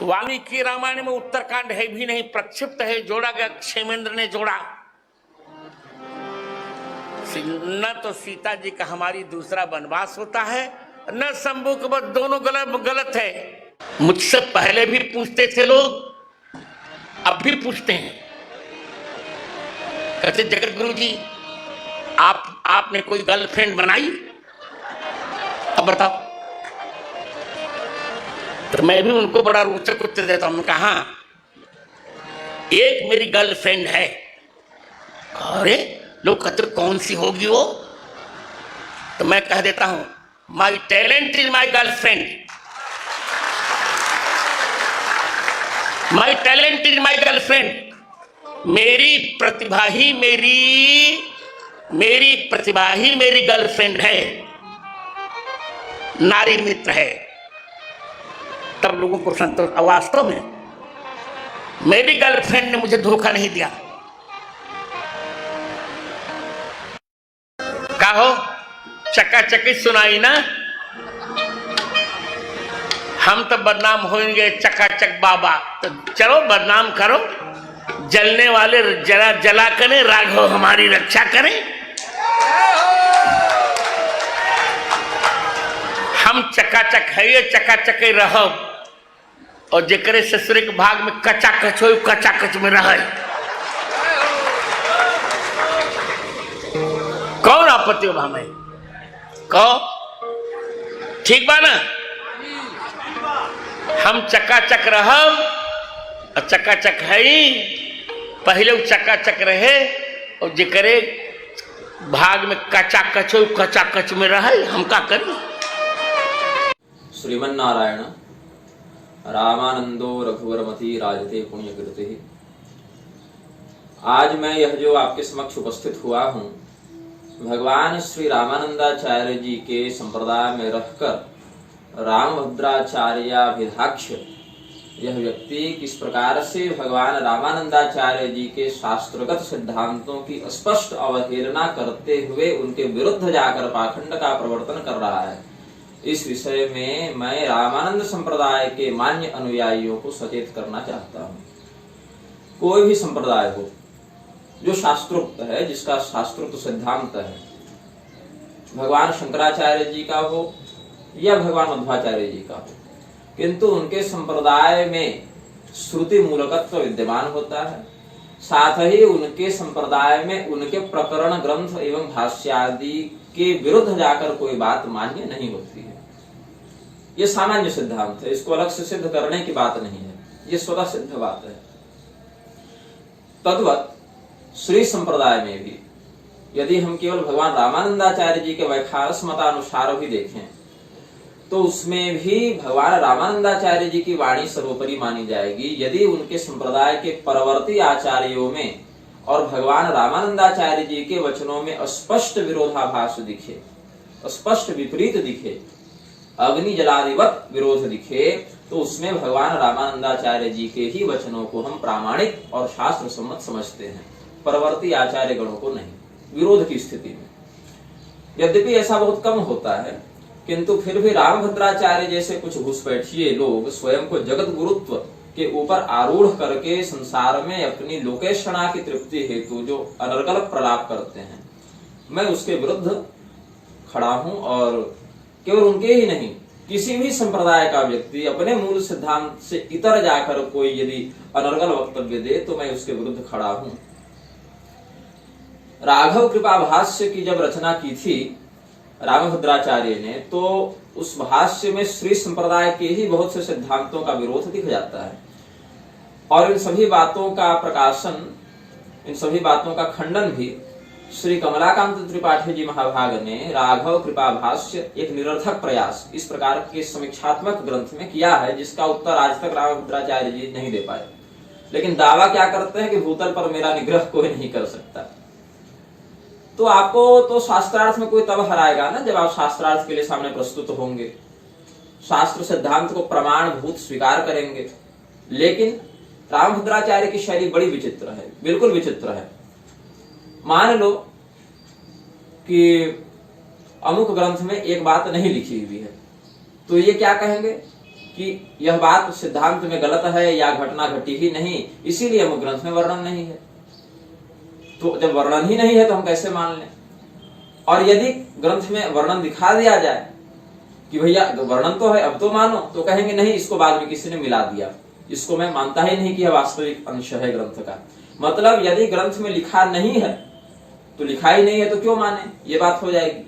वाल्मीकि रामायण में उत्तरकांड है भी नहीं, प्रक्षिप्त है, जोड़ा गया, क्षेमेंद्र ने जोड़ा। न तो सीता जी का हमारी दूसरा वनवास होता है, न शंभू का, बस दोनों गलत है। मुझसे पहले भी पूछते थे लोग, अब भी पूछते हैं, कहते जगत गुरु जी आपने कोई गर्लफ्रेंड बनाई? अब बताओ। तो मैं भी उनको बड़ा रोचक उत्तर देता हूं, कहा एक मेरी गर्लफ्रेंड है। अरे लोग कहते कौन सी होगी वो? तो मैं कह देता हूं, my talent is my girlfriend, my talent is my girlfriend. मेरी प्रतिभा ही मेरी गर्लफ्रेंड है, नारी मित्र है। तब लोगों को संतोष। वास्तव में मेरी गर्लफ्रेंड ने मुझे धोखा नहीं दिया। कहो चकाचकी सुनाई ना, हम तो बदनाम होंगे चकाचक बाबा। तो चलो बदनाम करो, जलने वाले जला जला करें, राघव हमारी रक्षा करें। हम चकाचक है, ये चकाचक रहो, और जेकरे ससुर के भाग में कचाकच हो, कचाकच में रहे। कौन आपत्ति हो हमें? कहो ठीक बा ना? हम चकाचक रहो और चकाचक है ही, पहले वो चकाचक रहे, और जेकरे भाग में कचाकच हो, कचाकच में रहे। हम क्या करें? श्रीमन नारायण रामानंदो रघुवरमति राजते पुण्यकृति। आज मैं यह जो आपके समक्ष उपस्थित हुआ हूँ, भगवान श्री रामानंदाचार्य जी के संप्रदाय में रहकर रामभद्राचार्याभिधाक्ष यह व्यक्ति किस प्रकार से भगवान रामानंदाचार्य जी के शास्त्रगत सिद्धांतों की स्पष्ट अवहेलना करते हुए उनके विरुद्ध जाकर पाखंड का प्रवर्तन कर रहा है, इस विषय में मैं रामानंद संप्रदाय के मान्य अनुयायियों को सचेत करना चाहता हूँ। कोई भी संप्रदाय हो जो शास्त्रोक्त है, जिसका शास्त्रोक्त सिद्धांत है, भगवान शंकराचार्य जी का हो या भगवान मध्वाचार्य जी का हो, किंतु उनके संप्रदाय में श्रुति मूलकत्व विद्यमान होता है। साथ ही उनके संप्रदाय में उनके प्रकरण ग्रंथ एवं भाष्यादि के विरुद्ध जाकर कोई बात मान्य नहीं होती है। ये सामान्य सिद्धांत है, इसको अलग से सिद्ध करने की बात नहीं है, ये स्वतः सिद्ध बात है। तद्वत श्री संप्रदाय में भी यदि हम केवल भगवान रामानंदाचार्य जी के वैखारस मतानुसार भी देखें, तो उसमें भी भगवान रामानंदाचार्य जी की वाणी सर्वोपरि मानी जाएगी। यदि उनके संप्रदाय के परवर्ती आचार्यों में और भगवान रामानंदाचार्य जी के वचनों में स्पष्ट विरोधाभास दिखे, स्पष्ट विपरीत दिखे, अग्नि जलादिवत विरोध दिखे, तो उसमें भगवान रामानंदाचार्य जी के ही वचनों को हम प्रामाणिक और शास्त्र सम्मत समझते हैं, परवर्ती आचार्य गणों को नहीं, विरोध की स्थिति में। यद्यपि ऐसा बहुत कम होता है, किंतु फिर भी रामभद्राचार्य जैसे कुछ घुसपैठिए लोग स्वयं को जगत गुरुत्व के ऊपर आरूढ़ करके संसार में अपनी लोकेशना की तृप्ति हेतु जो अनर्गल प्रलाप करते हैं, मैं उसके विरुद्ध खड़ा हूं। और केवल उनके ही नहीं, किसी भी संप्रदाय का व्यक्ति अपने मूल सिद्धांत से इतर जाकर कोई यदि अनर्गल वक्तव्य दे, तो मैं उसके विरुद्ध खड़ा हूं। राघव कृपा भाष्य की जब रचना की थी रामभद्राचार्य ने, तो उस भाष्य में श्री संप्रदाय के ही बहुत से सिद्धांतों का विरोध दिख जाता है, और इन सभी बातों का प्रकाशन, इन सभी बातों का खंडन भी श्री कमलाकांत त्रिपाठी जी महाभाग ने राघव कृपा भाष्य एक निरर्थक प्रयास इस प्रकार के समीक्षात्मक ग्रंथ में किया है, जिसका उत्तर आज तक रामभद्राचार्य जी नहीं दे पाए। लेकिन दावा क्या करते हैं कि भूतल पर मेरा निग्रह कोई नहीं कर सकता। तो आपको तो शास्त्रार्थ में कोई तब हराएगा ना, जब आप शास्त्रार्थ के लिए सामने प्रस्तुत होंगे, शास्त्र सिद्धांत को प्रमाण भूत स्वीकार करेंगे। लेकिन रामभद्राचार्य की शैली बड़ी विचित्र है, बिल्कुल विचित्र है। मान लो कि अमुक ग्रंथ में एक बात नहीं लिखी हुई है, तो ये क्या कहेंगे कि यह बात सिद्धांत में गलत है या घटना घटी ही नहीं, इसीलिए वो ग्रंथ में वर्णन नहीं है। तो जब वर्णन ही नहीं है तो हम कैसे मान लें? और यदि ग्रंथ में वर्णन दिखा दिया जाए कि भैया वर्णन तो है, अब तो मानो, तो कहेंगे नहीं, इसको बाद में किसी ने मिला दिया, इसको मैं मानता ही नहीं कि यह वास्तविक अंश है ग्रंथ का। मतलब यदि ग्रंथ में लिखा नहीं है तो लिखा ही नहीं है तो क्यों माने, ये बात हो जाएगी।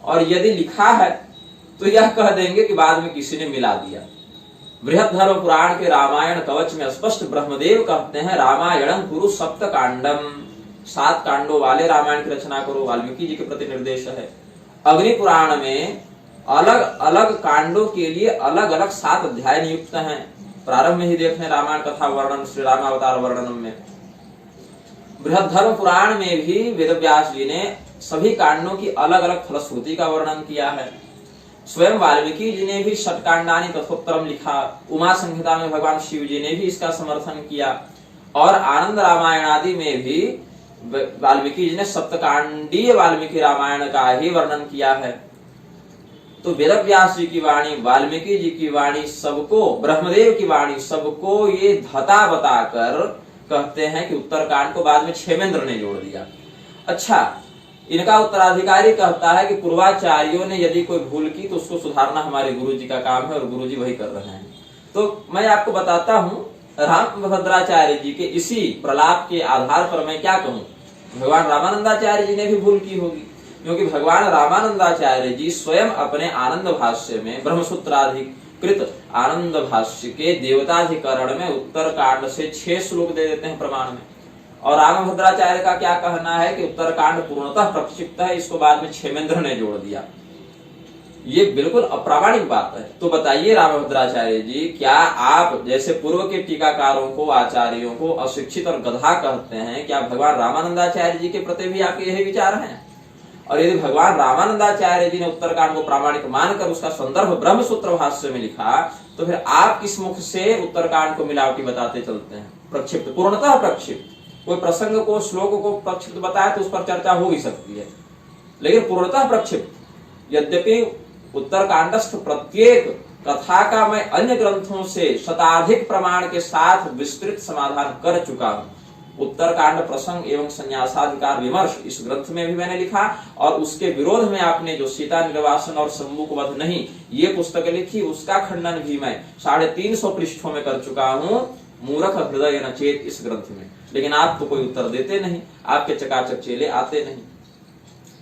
और यदि लिखा है तो यह कह देंगे कि बाद में किसी ने मिला दिया। बृहद्धर्म पुराण के रामायण कवच में स्पष्ट ब्रह्मदेव कहते हैं, रामायणं कुरु सप्त कांडम, 7 कांडों वाले रामायण की रचना करो, वाल्मीकि जी के प्रति निर्देश है। अग्नि पुराण में अलग अलग कांडों के लिए अलग अलग 7 अध्याय नियुक्त हैं। प्रारंभ में ही देखने रामायण कथा वर्णन, श्री रामावतार वर्णन में। बृहद्धर्म पुराण में भी वेदव्यास जी ने सभी कांडों की अलग अलग फलश्रुति का वर्णन किया है। स्वयं वाल्मीकि जी ने भी षट्कांडानि तथोत्तरम लिखा। उमा संहिता में भगवान शिव जी ने भी इसका समर्थन किया। और आनंद रामायण आदि में भी वाल्मीकि जी ने सप्तकांडीय वाल्मीकि रामायण का ही वर्णन किया है। तो वेदव्यास जी की वाणी, वाल्मीकि जी की वाणी, सबको, ब्रह्मदेव की वाणी, सबको ये धता बताकर कहते हैं कि उत्तरकांड को बाद में क्षेमेंद्र ने जोड़ दिया। अच्छा, इनका उत्तराधिकारी कहता है कि पूर्वाचार्यों ने यदि कोई भूल की तो उसको सुधारना हमारे गुरु जी का काम है और गुरु जी वही कर रहे हैं। तो मैं आपको बताता हूं, रामभद्राचार्य जी के इसी प्रलाप के आधार पर मैं क्या कहूं, भगवान रामानंदाचार्य जी ने भी भूल की होगी, क्योंकि भगवान रामानंदाचार्य जी स्वयं अपने आनंद भाष्य में, ब्रह्मसूत्राधिकृत आनंद भाष्य के देवताधिकरण में उत्तरकांड से 6 श्लोक दे देते हैं प्रमाण में। और रामभद्राचार्य का क्या कहना है कि उत्तरकांड पूर्णतः प्रक्षिप्त है, इसको बाद में क्षेमेंद्र ने जोड़ दिया। ये बिल्कुल अप्रामाणिक बात है। तो बताइए रामभद्राचार्य जी, क्या आप जैसे पूर्व के टीकाकारों को, आचार्यों को अशिक्षित और गधा कहते हैं, क्या भगवान रामानंदाचार्य जी के प्रति भी आपके यही विचार हैं? और यदि भगवान रामानंदाचार्य जी ने उत्तरकांड को प्रामाणिक मानकर उसका संदर्भ ब्रह्मसूत्र भाष्य में लिखा, तो फिर आप किस मुख से उत्तरकांड को मिलावटी बताते चलते हैं? प्रक्षिप्त, पूर्णतः प्रक्षिप्त। कोई प्रसंग को, श्लोक को प्रक्षिप्त बताए तो उस पर चर्चा हो भी सकती है, लेकिन पूर्णतः प्रक्षिप्त। यद्यपि उत्तरकांडस्थ प्रत्येक कथा का मैं अन्य ग्रंथों से शताधिक प्रमाण के साथ विस्तृत समाधान कर चुका हूं। उत्तरकांड प्रसंग एवं संन्यासाधिकार विमर्श इस ग्रंथ में भी मैंने लिखा, और उसके विरोध में आपने जो सीता निर्वासन और सम्मुखवध नहीं ये पुस्तक लिखी, उसका खंडन भी मैं 350 पृष्ठों में कर चुका हूं, मूर्ख हृदय न चेत इस ग्रंथ में। लेकिन आप तो कोई उत्तर देते नहीं, आपके चकाचक चेले आते नहीं,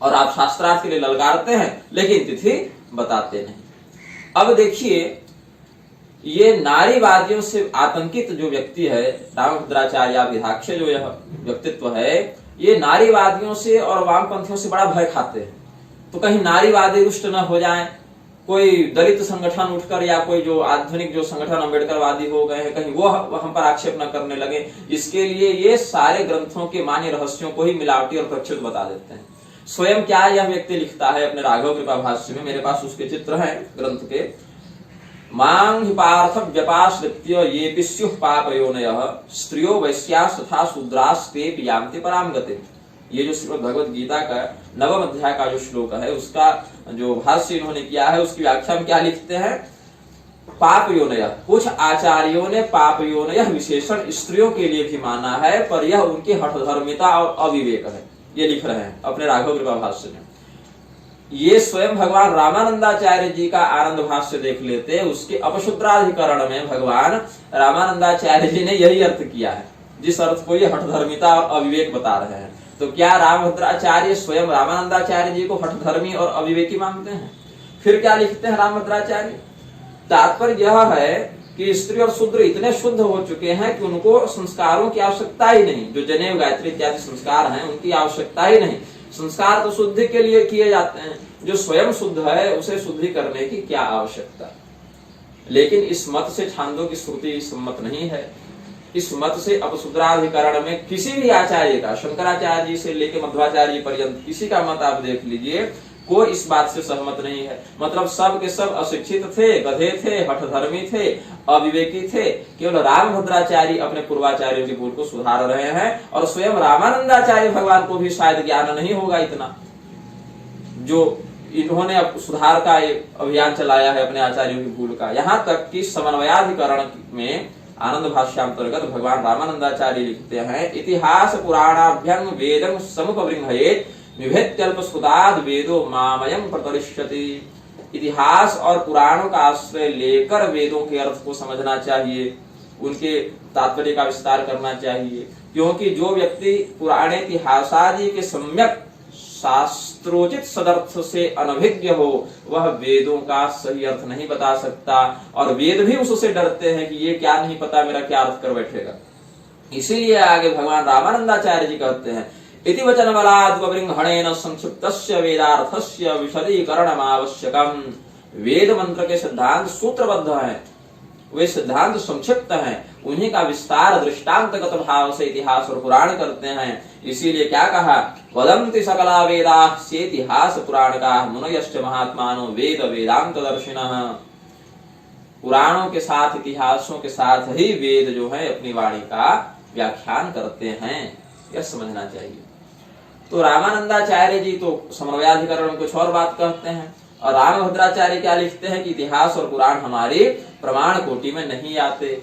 और आप शास्त्रार्थ के लिए ललकारते हैं लेकिन तिथि बताते नहीं। अब देखिए, ये नारीवादियों से आतंकित जो व्यक्ति है, रामभद्राचार्याभिधाक्ष जो यह व्यक्तित्व है, ये नारीवादियों से और वामपंथियों से बड़ा भय खाते हैं। तो कहीं नारीवादी रुष्ट न हो जाएं, कोई दलित संगठन उठकर या कोई जो आधुनिक जो संगठन अम्बेडकरवादी हो गए हैं, कहीं वो हम पर आक्षेप न करने लगे, इसके लिए ये सारे ग्रंथों के मान्य रहस्यों को ही मिलावटी और प्रक्षिप्त बता देते हैं। स्वयं क्या यह व्यक्ति लिखता है अपने राघव कृपा भाष्य में, मेरे पास उसके चित्र हैं ग्रंथ के। मां हि पार्थ व्यपाश्रित्य येऽपि स्युः पापयोनयः स्त्रियो वैश्यास् तथा शूद्रास्ते यान्ति परां गतिम्। ये जो श्रीमद् भगवद गीता का 9वें अध्याय का जो श्लोक है, उसका जो भाष्य इन्होंने किया है, उसकी व्याख्या में क्या लिखते हैं? पाप योनय। कुछ आचार्यों ने पाप योनय विशेषण स्त्रियों के लिए भी माना है, पर यह उनकी हठधर्मिता और अविवेक है, ये लिख रहे हैं अपने राघव कृपा भाष्य में। ये स्वयं भगवान रामानंदाचार्य जी का आनंद भाष्य देख लेते, उसके अपशुद्राधिकरण में भगवान रामानंदाचार्य जी ने यही अर्थ किया है, जिस अर्थ को ये हठधर्मिता और अविवेक बता रहे हैं। तो क्या रामभद्राचार्य स्वयं रामानंदाचार्य जी को हठधर्मी और अविवेकी मानते हैं? फिर क्या लिखते हैं रामभद्राचार्य? तात्पर्य यह है कि स्त्री और शूद्र इतने शुद्ध हो चुके हैं कि उनको संस्कारों की आवश्यकता ही नहीं, जो जनेऊ गायत्री इत्यादि संस्कार हैं उनकी आवश्यकता ही नहीं। संस्कार तो शुद्धि के लिए किए जाते हैं, जो स्वयं शुद्ध है उसे शुद्धि करने की क्या आवश्यकता। लेकिन इस मत से छांदों की श्रुति सम्मत नहीं है। इस मत से अपशूद्राधिकरण में किसी भी आचार्य का, शंकराचार्य जी से लेकर मध्वाचार्य जी पर्यंत किसी का मत आप देख लीजिए, कोई इस बात से सहमत नहीं है। मतलब सब के सब अशिक्षित थे, गधे थे, हठधर्मी थे, अविवेकी थे। केवल रामभद्राचार्य अपने पूर्वाचार्यों की भूल को सुधार रहे हैं, और स्वयं रामानंदाचार्य भगवान को भी शायद ज्ञान नहीं होगा इतना, जो इन्होंने अब सुधार का एक अभियान चलाया है अपने आचार्यों की भूल का। यहाँ तक कि समन्वयाधिकरण में आनंद भाष्यांतर्गत भगवान रामानंदाचार्य लिखते हैं, इतिहास पुराणाभ्यं वेदं समुपबृंहयेत् विभेत्यल्प स्फुताद् वेदो मामयं प्रतरिष्यति। इतिहास और पुराणों का आश्रय लेकर वेदों के अर्थ को समझना चाहिए, उनके तात्पर्य का विस्तार करना चाहिए, क्योंकि जो व्यक्ति पुराने इतिहास आदि के सम्यक शास्त्रोचित सदर्थ से अनभिज्ञ हो वह वेदों का सही अर्थ नहीं बता सकता, और वेद भी उससे डरते हैं कि ये क्या नहीं पता मेरा क्या अर्थ कर बैठेगा। इसीलिए आगे भगवान रामानंदाचार्य जी कहते हैं, इति वचन बलाद्वृंहणेन संक्षिप्तस्य वेदार्थस्य विशदीकरणम् आवश्यकम्। वेद मंत्र के सिद्धांत सूत्रबद्ध हैं, वे सिद्धांत संक्षिप्त हैं, उन्हीं का विस्तार दृष्टांतगत भाव से इतिहास और पुराण करते हैं। इसीलिए क्या कहा, वदन्ति सकला वेदाः सेतिहास पुराणकाः मुनयश्च महात्मानो वेद वेदांत दर्शिनः। पुराणों के साथ इतिहासों के साथ ही वेद जो है अपनी वाणी का व्याख्यान करते हैं, यह समझना चाहिए। तो रामानंदाचार्य जी तो समन्वयाधिकरण में कुछ और बात कहते हैं, और रामभद्राचार्य क्या लिखते हैं कि इतिहास और पुराण हमारे प्रमाण कोटि में नहीं आते,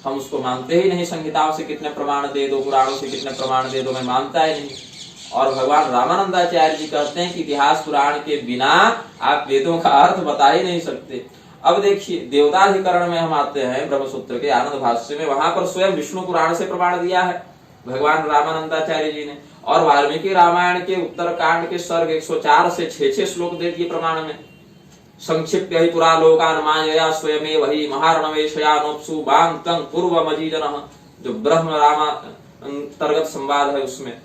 हम उसको मानते ही नहीं। संहिताओं से कितने प्रमाण दे दो, पुराणों से कितने प्रमाण दे दो, मैं मानता ही नहीं। और भगवान रामानंदाचार्य जी कहते हैं कि इतिहास पुराण के बिना आप वेदों का अर्थ बता ही नहीं सकते। अब देखिए, देवताधिकरण में हम आते हैं ब्रह्मसूत्र के आनंद भाष्य में, वहां पर स्वयं विष्णु पुराण से प्रमाण दिया है भगवान रामानंदाचार्य जी ने, और वाल्मीकि रामायण के उत्तरकांड के सर्ग 104 से 6 श्लोक दे दिए प्रमाण में। संक्षिप्य ही पुरा लोकान मायया स्वयमेव ही महारणवेशयानोप्सु बांतं पूर्वमजीजनः, जो ब्रह्म रामा अंतर्गत संवाद है उसमें।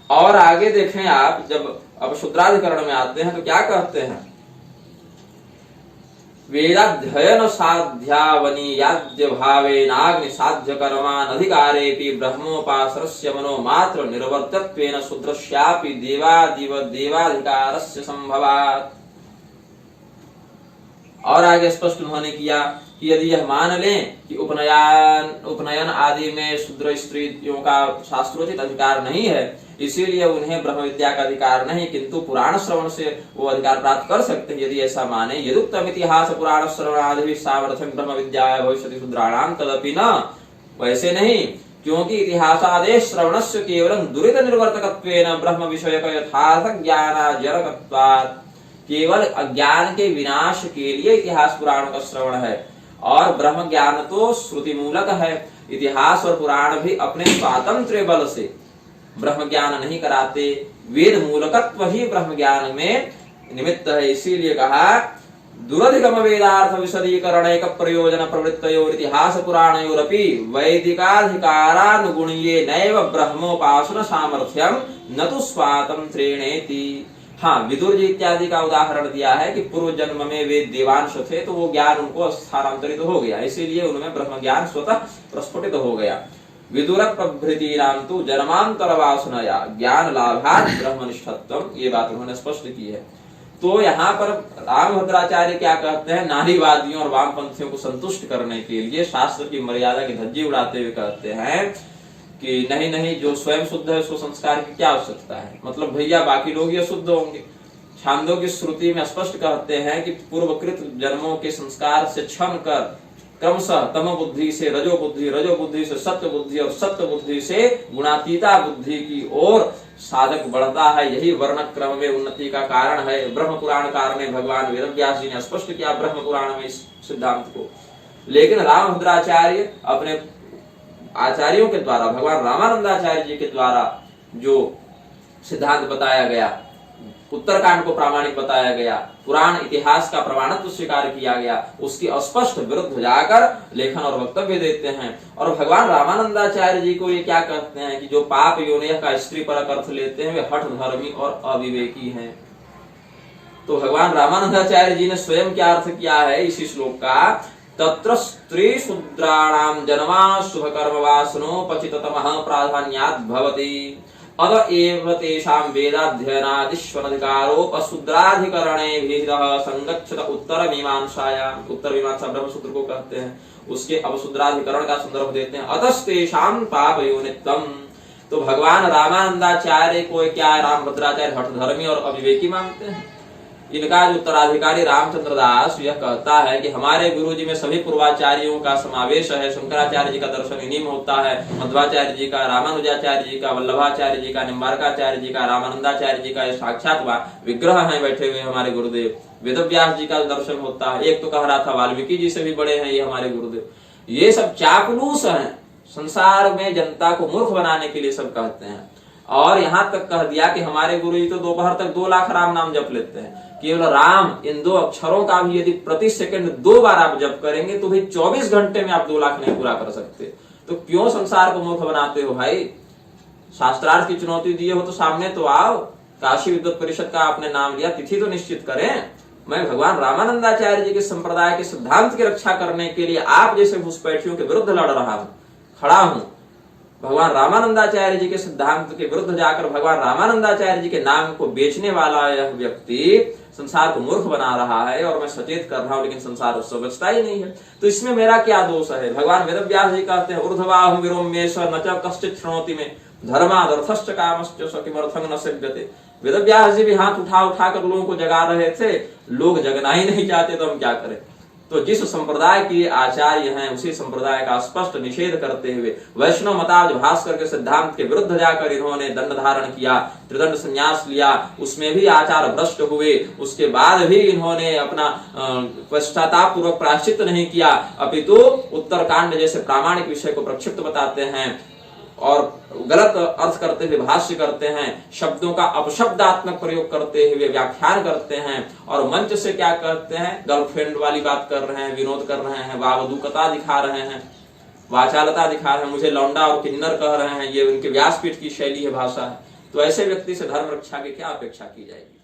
और आगे देखें आप, जब अब शूद्राधिकरण में आते हैं तो क्या कहते हैं, वेदाध्ययन साध्यावनीयाद्य भावेनाग्नि साध्य कर्मान अधिकारेपि ब्रह्मोपासरस्य मनो मात्र निर्वर्तत्वेन शूद्रस्यापि देवाधिकारस्य संभवात्। और आगे स्पष्ट उन्होंने किया कि यदि यह मान लें कि उपनयन आदि में शूद्र स्त्रियों का शास्त्रोचित अधिकार नहीं है, इसीलिए उन्हें ब्रह्म विद्या का अधिकार नहीं, किंतु पुराण श्रवण से वो अधिकार प्राप्त कर सकते हैं। यदि ऐसा माने, यदुक्तम इतिहास पुराण श्रवणादि सामर्थ्यं ब्रह्म विद्याया भविष्यति शूद्राणाम तदपि न, वैसे नहीं, क्योंकि इतिहासादेश श्रवणस्य केवलं दुरित निर्वर्तकत्वेन ब्रह्म विषयक यथार्थ ज्ञानाजरकत्वात्। केवल अज्ञान के विनाश के लिए इतिहास पुराणों का श्रवण है, और ब्रह्म ज्ञान तो श्रुति मूलक है। इतिहास और पुराण भी अपने स्वातंत्र बल से ब्रह्म ज्ञान नहीं कराते, वेद मूलकत्व ही ब्रह्म ज्ञान में निमित्त है। इसीलिए कहा, दुरधिगम वेदार्थ विशदीकरण एक प्रयोजन प्रवृत्तयोर इतिहास पुराणयोरपि वैदिकाधिकारानुगुण्ये नैव ब्रह्मोपासना सामर्थ्यम न तु स्वातंत्रेणेति। हाँ, विदुर जी इत्यादि का उदाहरण दिया है कि पूर्व जन्म में वे देवांश थे, तो वो ज्ञान उनको स्थानांतरित हो गया, इसीलिए उनमें ब्रह्म ज्ञान स्वतः प्रस्फुटित हो गया। विदुर प्रभृतीनां तु जन्मांतर वासनया ज्ञान लाभात् ब्रह्मनिष्ठत्वम्, ये बात उन्होंने स्पष्ट की है। तो यहाँ पर रामभद्राचार्य क्या कहते हैं, नारीवादियों और वामपंथियों को संतुष्ट करने के लिए शास्त्र की मर्यादा की धज्जी उड़ाते हुए कहते हैं कि नहीं नहीं, जो स्वयं शुद्ध है उसको संस्कार की क्या आवश्यकता है, मतलब भैया बाकी लोग ये शुद्ध होंगे। छांदोग्य की श्रुति में स्पष्ट कहते हैं कि पूर्वकृत जन्मों के संस्कार से क्षण कर क्रमशः तम बुद्धि से रजो बुद्धि से सत्य बुद्धि और सत्य बुद्धि से गुणातीता बुद्धि की ओर साधक बढ़ता है। यही वर्ण क्रम में उन्नति का कारण है। ब्रह्म पुराण कारण में भगवान वेदव्यास जी ने स्पष्ट किया ब्रह्म पुराण में इस सिद्धांत को, लेकिन रामभद्राचार्य अपने आचार्यों के द्वारा, भगवान रामानंदाचार्य जी के द्वारा जो सिद्धांत बताया गया, उत्तरकांड को प्रामाणिक बताया गया, पुराण इतिहास का प्रमाणत्व स्वीकार किया गया, उसकी स्पष्ट विरुद्ध जाकर लेखन और वक्तव्य देते हैं। और भगवान रामानंदाचार्य जी को ये क्या कहते हैं कि जो पाप योनियः का स्त्री परक अर्थ लेते हैं वे हठ धर्मी और अविवेकी हैं। तो भगवान रामानंदाचार्य जी ने स्वयं क्या अर्थ किया है इसी श्लोक का, तत्र स्त्री शूद्राणाम जन्मा शुभ कर्म वासनोपचिततमः प्राधान्यात् भवति अद एव तेषां वेदाध्ययनादिश्वनधिकारोपशूद्राधिकरणेभिः संगच्छत उत्तर मीमांसायाम्। उत्तर मीमांसा ब्रह्मसूत्र को कहते हैं, उसके अवशूद्राधिकरण का संदर्भ देते हैं। अतस्तेषां पाप योनित्वम्। तो भगवान रामानंदाचार्य को क्या रामभद्राचार्य हठधर्मी और अविवेकी मानते हैं? इनका जो उत्तराधिकारी रामचंद्र दास यह कहता है कि हमारे गुरु जी में सभी पूर्वाचार्यों का समावेश है। शंकराचार्य जी का दर्शन इन्हीं में होता है, मध्वाचार्य जी का, रामानुजाचार्य जी का, वल्लभाचार्य जी का, निम्बारकाचार्य जी का, रामानंदाचार्य जी का, ये साक्षात विग्रह है बैठे हुए हमारे गुरुदेव। वेदव्यास जी का दर्शन होता है। एक तो कह रहा था वाल्मीकि जी से भी बड़े हैं ये हमारे गुरुदेव। ये सब चापलूस हैं, संसार में जनता को मूर्ख बनाने के लिए सब कहते हैं। और यहां तक कह दिया कि हमारे गुरु जी तो दोपहर तक 2 लाख राम नाम जप लेते हैं। केवल राम इन 2 अक्षरों का भी यदि प्रति सेकंड 2 बार आप जप करेंगे तो भी 24 घंटे में आप 2 लाख नहीं पूरा कर सकते। तो क्यों संसार को मूर्ख बनाते हो भाई? शास्त्रार्थ की चुनौती दिए हो तो सामने तो आओ। काशी विद्वत परिषद का आपने नाम लिया, तिथि तो निश्चित करें। मैं भगवान रामानंदाचार्य जी के संप्रदाय के सिद्धांत की रक्षा करने के लिए आप जैसे घुसपैठियों के विरुद्ध लड़ रहा हूं, खड़ा हूं। भगवान रामानंदाचार्य जी के सिद्धांत के विरुद्ध जाकर भगवान रामानंदाचार्य जी के नाम को बेचने वाला यह व्यक्ति संसार को मूर्ख बना रहा है और मैं सचेत कर रहा हूं, लेकिन संसार उससे बचता ही नहीं है। तो इसमें मेरा क्या दोष है? भगवान वेदव्यास जी कहते हैं ऊर्ध्वाहं विरोम्येष न च कश्चित् शृणोति मे धर्मादर्थश्च कामश्च स किमर्थं न सेव्यते। वेदव्यास जी भी हाथ उठा उठा कर लोगों को जगा रहे थे, लोग जगना ही नहीं चाहते तो हम क्या करें। तो जिस संप्रदाय के आचार्य हैं उसी संप्रदाय का स्पष्ट निषेध करते हुए वैष्णव मताज भास्कर के सिद्धांत के विरुद्ध जाकर इन्होंने दंड धारण किया, त्रिदंड संन्यास लिया, उसमें भी आचार भ्रष्ट हुए। उसके बाद भी इन्होंने अपना पश्चाताप पूर्वक प्रायश्चित नहीं किया, अपितु उत्तरकांड जैसे प्रामाणिक विषय को प्रक्षिप्त बताते हैं और गलत अर्थ करते हुए भाष्य करते हैं, शब्दों का अपशब्दात्मक प्रयोग करते हुए व्याख्यान करते हैं और मंच से क्या करते हैं? गर्लफ्रेंड वाली बात कर रहे हैं, विनोद कर रहे हैं, वावदूकता दिखा रहे हैं, वाचालता दिखा रहे हैं, मुझे लौंडा और किन्नर कह रहे हैं। ये उनके व्यासपीठ की शैली है, भाषा है। तो ऐसे व्यक्ति से धर्म रक्षा की क्या अपेक्षा की जाएगी?